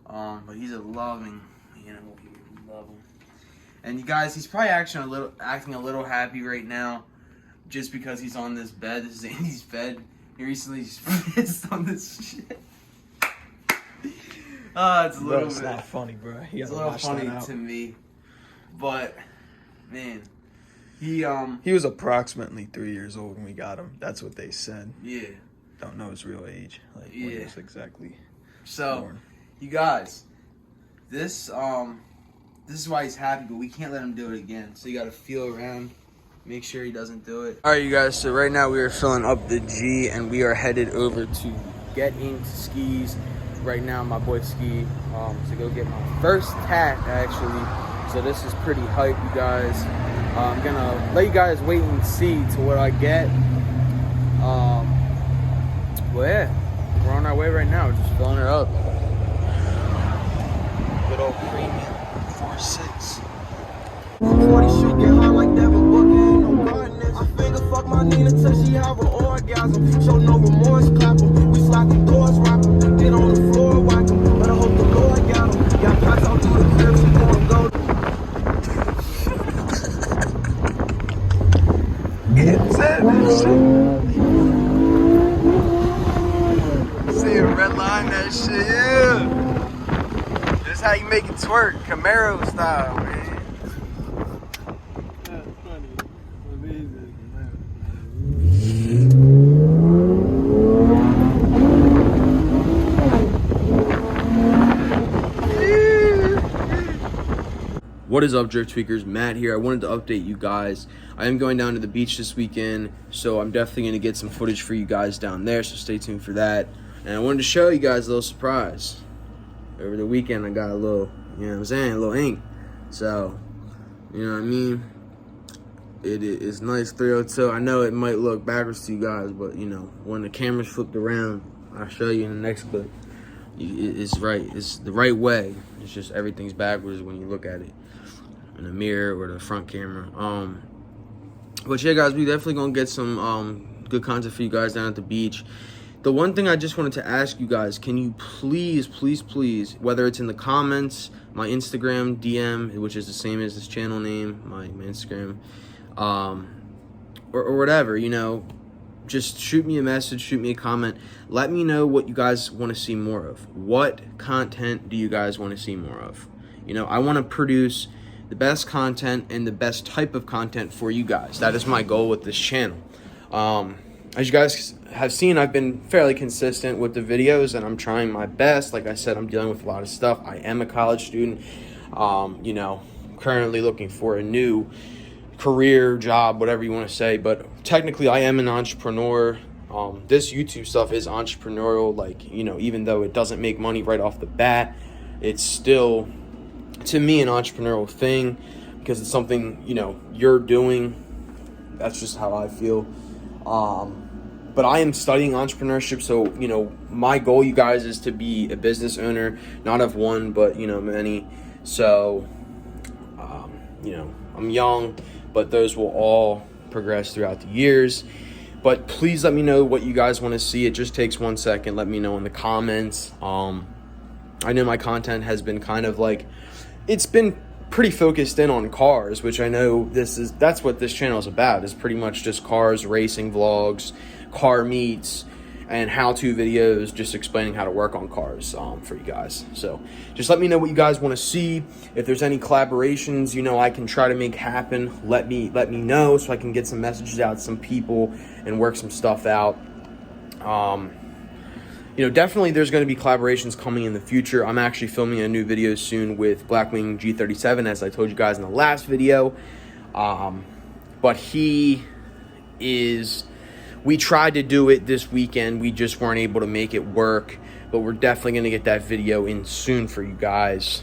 But he's a loving animal. We love him. And you guys, he's probably acting a little happy right now, just because he's on this bed. This is Andy's bed. He recently just pissed on this shit. It's a little It's not funny, bro. It's a little funny to me, but man, he was approximately 3 years old when we got him. That's what they said. Yeah. Don't know his real age. Like, when he was exactly born. You guys, this is why he's happy, but we can't let him do it again. So you got to feel around, make sure he doesn't do it. All right, you guys. So right now we are filling up the G, and we are headed over to Get Inked Skis. Right now, my boy Ski, to go get my first tack actually. So this is pretty hype, you guys. I'm gonna let you guys wait and see to what I get. Well, yeah, we're on our way right now. We're just filling it up. Good old premium 4.6. 40 shoot, get high like that, but booking no gardeners. I finger fuck my Nina till she have an orgasm. Show no remorse, clap 'em. We slide the doors, rock 'em. Get on the floor, whack 'em. But I hope the Lord got 'em. Got pots out through the crib, she gon' go. See a red line, that shit, yeah. This is how you make it twerk, Camaro style, man. That's funny. Amazing. What is up, DriftTweakers? Matt here. I wanted to update you guys. I am going down to the beach this weekend, so I'm definitely going to get some footage for you guys down there, so stay tuned for that. And I wanted to show you guys a little surprise. Over the weekend, I got a little, you know what I'm saying, a little ink. So, you know what I mean? It's nice 302. I know it might look backwards to you guys, but, you know, when the camera's flipped around, I'll show you in the next clip. It's right. It's the right way. It's just everything's backwards when you look at it in the mirror or the front camera. But yeah, guys, we definitely gonna get some good content for you guys down at the beach. The one thing I just wanted to ask you guys, can you please, whether it's in the comments, my Instagram DM, which is the same as this channel name, my Instagram, or whatever, you know, just shoot me a message, shoot me a comment. Let me know what you guys want to see more of. What content do you guys want to see more of? You know, I want to produce the best content and the best type of content for you guys. That is my goal with this channel. As you guys have seen, I've been fairly consistent with the videos, and I'm trying my best. Like I said, I'm dealing with a lot of stuff. I am a college student, you know, currently looking for a new career, job, whatever you want to say, but technically I am an entrepreneur. This YouTube stuff is entrepreneurial, like, you know, even though it doesn't make money right off the bat, it's still, to me, an entrepreneurial thing, because it's something, you know, you're doing. That's just how I feel. But I am studying entrepreneurship, so, you know, my goal, you guys, is to be a business owner, not of one, but, you know, many. So, you know, I'm young, but those will all progress throughout the years. But please let me know what you guys want to see. It just takes 1 second. Let me know in the comments. I know my content has been kind of like, it's been pretty focused in on cars, which I know that's what this channel is about, is pretty much just cars, racing vlogs, car meets, and how-to videos, just explaining how to work on cars for you guys. So just let me know what you guys want to see. If there's any collaborations, you know, I can try to make happen. Let me know so I can get some messages out to some people and work some stuff out. You know, definitely there's going to be collaborations coming in the future. I'm actually filming a new video soon with Blackwing G37, as I told you guys in the last video. But we tried to do it this weekend. We just weren't able to make it work. But we're definitely going to get that video in soon for you guys.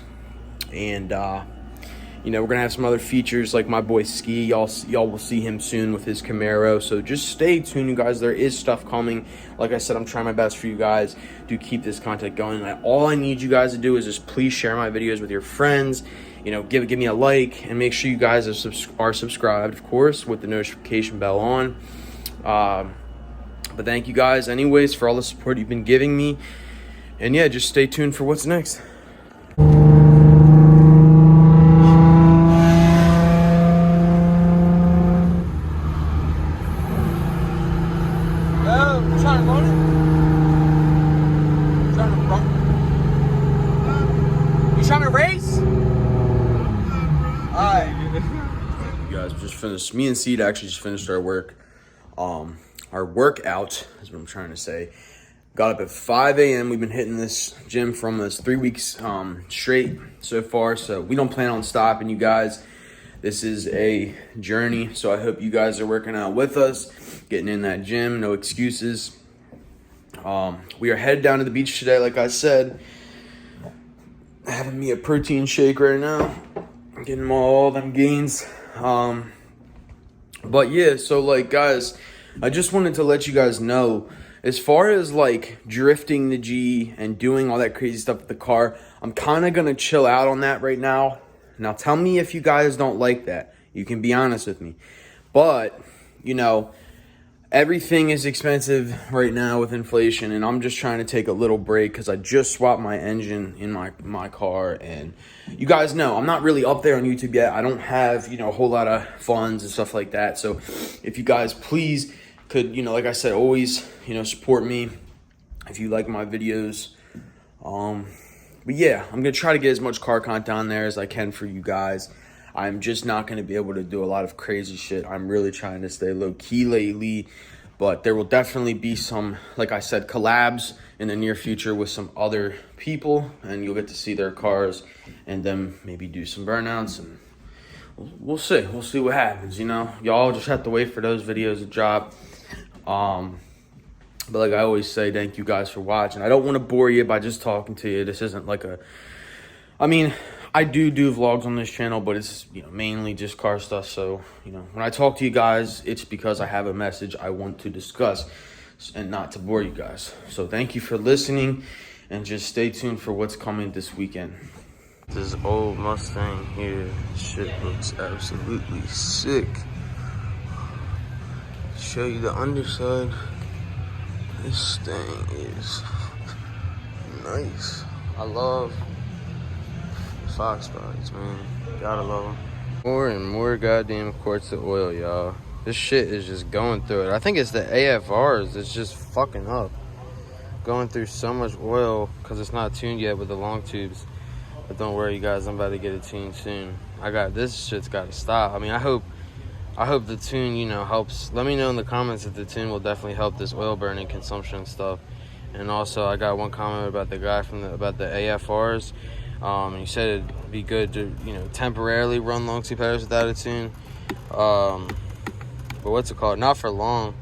And, you know, we're going to have some other features like my boy Ski. Y'all will see him soon with his Camaro. So just stay tuned, you guys. There is stuff coming. Like I said, I'm trying my best for you guys to keep this content going. All I need you guys to do is just please share my videos with your friends. You know, give me a like, and make sure you guys are subscribed, of course, with the notification bell on. But thank you guys anyways for all the support you've been giving me. And yeah, just stay tuned for what's next. finished. Me and Seed actually just finished our workout, is what I'm trying to say. Got up at 5 a.m. We've been hitting this gym for almost 3 weeks straight so far. So we don't plan on stopping, you guys. This is a journey. So I hope you guys are working out with us, getting in that gym, no excuses. We are headed down to the beach today, like I said. Having me a protein shake right now. Getting all them gains. But yeah, so like guys, I just wanted to let you guys know, as far as like drifting the G and doing all that crazy stuff with the car, I'm kind of going to chill out on that right now. Now tell me if you guys don't like that. You can be honest with me. But, you know, everything is expensive right now with inflation, and I'm just trying to take a little break because I just swapped my engine in my car. And you guys know I'm not really up there on YouTube yet. I don't have, you know, a whole lot of funds and stuff like that. So if you guys please could, you know, like I said, always, you know, support me if you like my videos. But yeah, I'm gonna try to get as much car content on there as I can for you guys. I'm just not going to be able to do a lot of crazy shit. I'm really trying to stay low key lately, but there will definitely be some, like I said, collabs in the near future with some other people, and you'll get to see their cars and them maybe do some burnouts, and we'll see. We'll see what happens, you know. Y'all just have to wait for those videos to drop. But like I always say, thank you guys for watching. I don't want to bore you by just talking to you. This isn't like a, I mean, I do vlogs on this channel, but it's, you know, mainly just car stuff. So, you know, when I talk to you guys, it's because I have a message I want to discuss and not to bore you guys. So thank you for listening, and just stay tuned for what's coming this weekend. This old Mustang here, shit looks absolutely sick. Show you the underside. This thing is nice. I love Fox bodies, man. Gotta love them. More and more goddamn quarts of oil, y'all. This shit is just going through it. I think it's the AFRs that's just fucking up. Going through so much oil because it's not tuned yet with the long tubes. But don't worry, you guys. I'm about to get it tuned soon. This shit's got to stop. I mean, I hope the tune, you know, helps. Let me know in the comments if the tune will definitely help this oil burning consumption stuff. And also, I got one comment about the guy about the AFRs. He said it'd be good to, you know, temporarily run long tube headers without a tune. But what's it called? Not for long.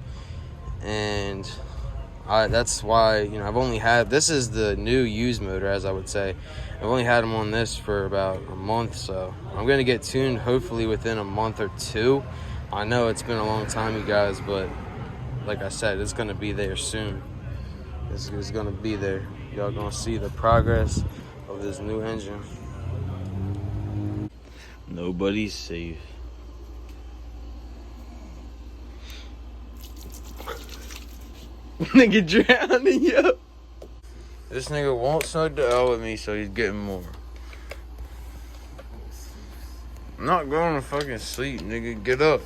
And that's why, you know, I've only had, this is the new used motor, as I would say. I've only had them on this for about a month, so I'm going to get tuned hopefully within a month or two. I know it's been a long time, you guys, but like I said, it's going to be there soon. It's going to be there. Y'all going to see the progress of this new engine. Nobody's safe. Nigga drowning, yo. This nigga won't snug the L with me, so he's getting more. I'm not going to fucking sleep, nigga. Get up.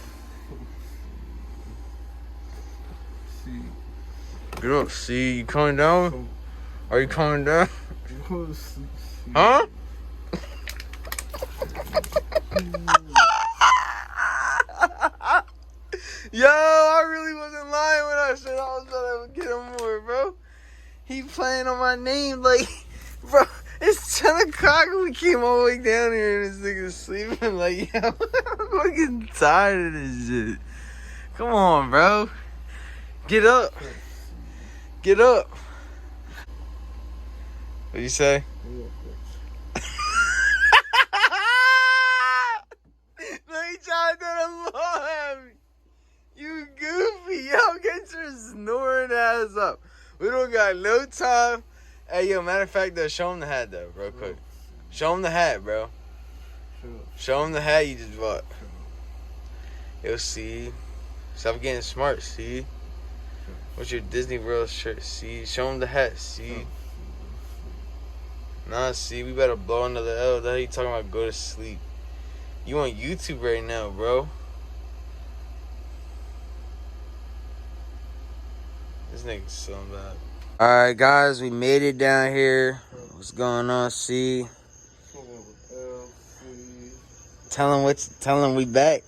Get up, see? You coming down? Are you coming down? Huh? Yo, I really wasn't lying when I said I was gonna get him more, bro. He playing on my name like, bro, it's 10 o'clock and we came all the way down here and this nigga's sleeping. Like, yo, I'm fucking tired of this shit. Come on, bro. Get up. Get up. What'd you say? No, he tried to do the law at me. You goofy. Yo, get your snoring ass up. We don't got no time. Hey, yo, matter of fact, though, show him the hat, though, real quick. Show him the hat, bro. Show him the hat you just bought. Yo, see? Stop getting smart, see? What's your Disney World shirt, see? Show him the hat, see? Nah, see, we better blow another L. The hell you talking about go to sleep? You on YouTube right now, bro. This nigga's so bad. Alright, guys, we made it down here. What's going on, C? Tell him we back.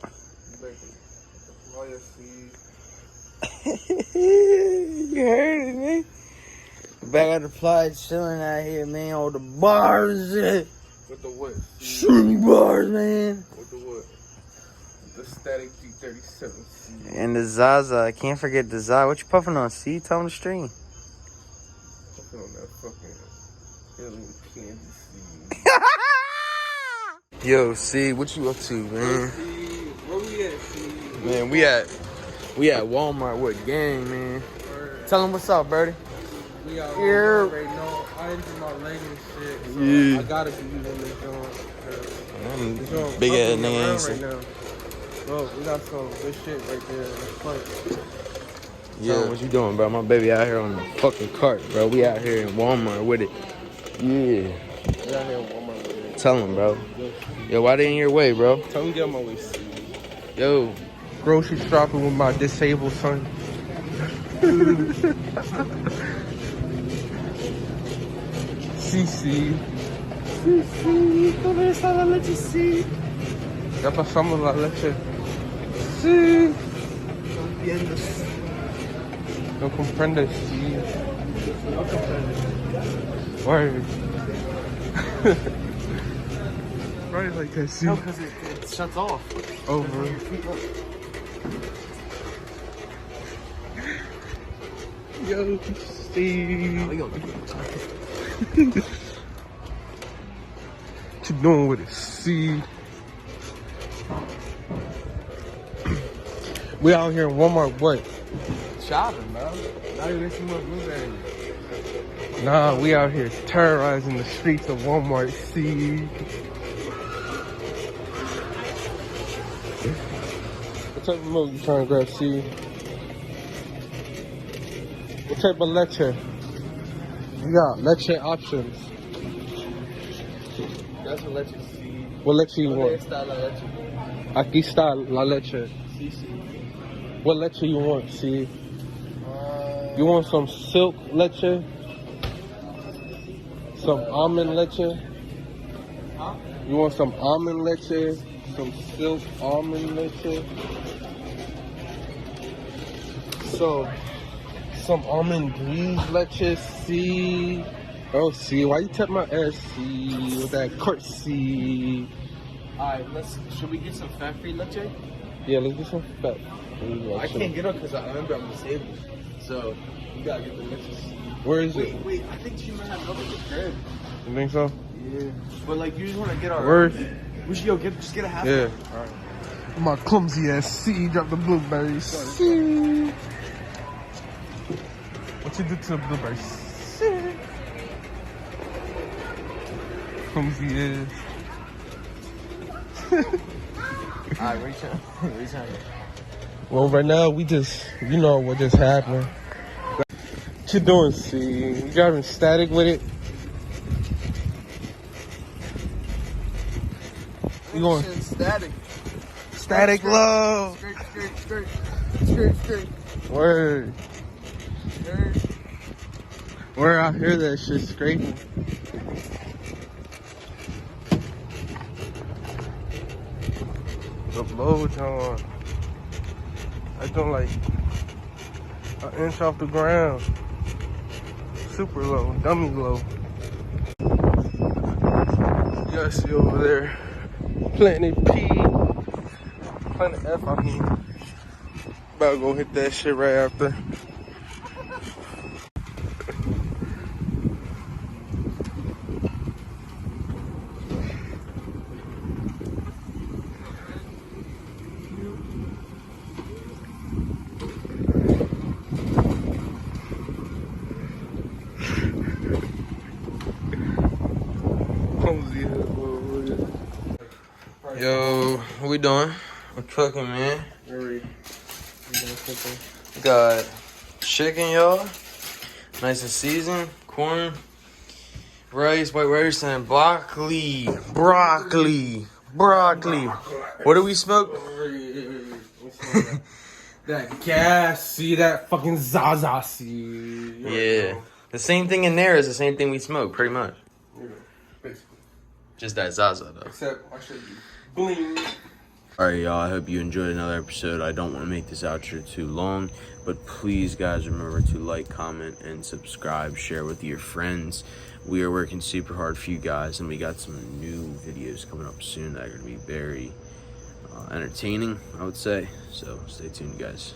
You heard it, man. Back at the plot, chilling out here, man. All the bars, With the what? shooting bars, man. With the what? The static G37. And the Zaza, I can't forget the Zaza. What you puffing on? See, tell him the stream. Puffing on that fucking alien candy seed. Yo, C, what you up to, man? Where we at, C? Man, we at Walmart with gang, man. Tell him what's up, Birdie. We out Here. here right now. I injured my leg and shit, so Yeah. I gotta be using this joint. This joint Big ass fucking me nigga around ain't right now. Bro, we got some good shit right there in the front. Yeah, what you doing, bro? My baby out here on the fucking cart, bro. We out here in Walmart with it. Yeah. We out here in Walmart with it. Tell him, bro. Yo, why they in your way, bro? Tell me get on my way, C. Yo. Grocery shopping with my disabled son. CC. ¿Dónde está la leche? Sí. Ya pasamos la leche. Sí. No comprendes, sí. No comprendes. Word. Right like that, sí. No, because it shuts off. Over. Yo, see. What you doing with it? See. We out here in Walmart, what? Shopping, bro. Now you missing more blueberries. Nah, we out here terrorizing the streets of Walmart, see. What type of milk you trying to grab, see? What type of leche? We got leche options. That's what leche see. What leche you want? Está la leche. Aquí está la leche. Sí, sí. What leche you want, see? You want some silk leche? Some almond leche? Huh? You want some almond leche? Some silk almond leche? So, some almond grease leche, see? Oh, see, why you tap my ass, see? With that curtsy. Alright, should we get some fat-free leche? Yeah, let's get some fat. I can't get up because I remember I'm disabled. So, you gotta get the leche. Where is it? Wait, I think she might have another crib. You think so? Yeah. But like, you just want to get our... Where? We should go just get a half. Yeah. Alright. My clumsy ass C drop the blueberries. C. What you do to the blueberries? C. Clumsy ass. Alright, reach out. Reach out. Well, right now we just, you know what just happened. What you doing, C? You driving static with it? You going Static. static love? Straight. Word. Where I hear that shit scraping. The low John. I don't like an inch off the ground. Super low, dummy low. You see over there. Planet P. Planet F, I mean. About to go hit that shit right after. Yo, what we doing? We're cooking, man. Very. We got chicken, y'all. Nice and seasoned. Corn, rice, white rice, and broccoli. Broccoli. What do we smoke? That gas, see that fucking Zaza, see. Yeah. The same thing in there is the same thing we smoke, pretty much. Basically. Just that Zaza, though. Except I should be bling. Alright, y'all, I hope you enjoyed another episode. I don't want to make this outro too long, but please, guys, remember to like, comment, and subscribe. Share with your friends. We are working super hard for you guys, and we got some new videos coming up soon that are going to be very entertaining, I would say. So stay tuned, guys.